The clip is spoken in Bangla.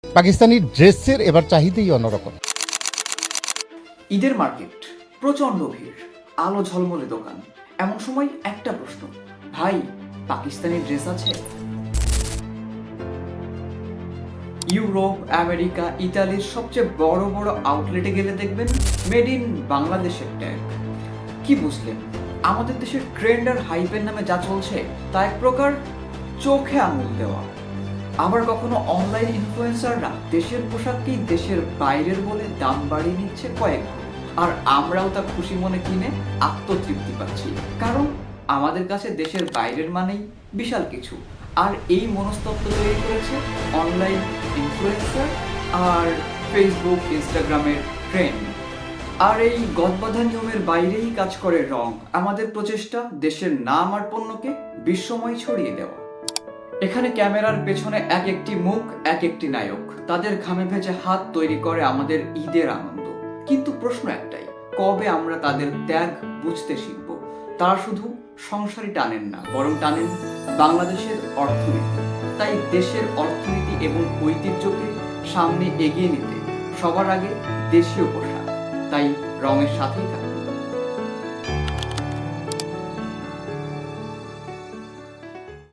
পাকিস্তানি ড্রেসের এবার চাহিদাই অন্যরকম। ঈদের মার্কেট, প্রচণ্ড ভিড়, আলো ঝলমলে দোকান। এমন সময় একটা প্রশ্ন, ভাই পাকিস্তানি ড্রেস আছে? ইউরোপ, আমেরিকা, ইতালির সবচেয়ে বড় বড় আউটলেটে গেলে দেখবেন মেড ইন বাংলাদেশের ট্যাগ। কি বুঝলেন? আমাদের দেশের ট্রেন্ড আর হাইপের নামে যা চলছে তা এক প্রকার চোখে আঙুল দেওয়া। আবার কখনো অনলাইন ইনফ্লুয়েন্সাররা দেশের পোশাককেই দেশের বাইরের বলে দাম বাড়িয়ে নিচ্ছে কয়েক গুণ। আর আমরাও তা খুশি মনে কিনে আত্মতৃপ্তি পাচ্ছি, কারণ আমাদের কাছে দেশের বাইরের মানেই বিশাল কিছু। আর এই মনস্তত্ত্ব তৈরি করেছে অনলাইন ইনফ্লুয়েন্সার আর ফেসবুক, ইনস্টাগ্রামের ট্রেন্ড। আর এই গদবাঁধা নিয়মের বাইরেই কাজ করে রং, আমাদের প্রচেষ্টা দেশের নাম আর পণ্যকে বিশ্বময় ছড়িয়ে দেওয়া। এখানে ক্যামেরার পেছনে এক একটি মুখ, এক একটি নায়ক, তাদের ঘামে ভেজে হাত তৈরি করে আমাদের ঈদের আনন্দ। কিন্তু প্রশ্ন একটাই, কবে আমরা তাদের ত্যাগ বুঝতে শিখব? তারা শুধু সংসারই টানেন না, বরং টানেন বাংলাদেশের অর্থনীতি। তাই দেশের অর্থনীতি এবং ঐতিহ্যকে সামনে এগিয়ে নিতে সবার আগে দেশীয় পোশাক। তাই রঙের সাথেই থাকুন।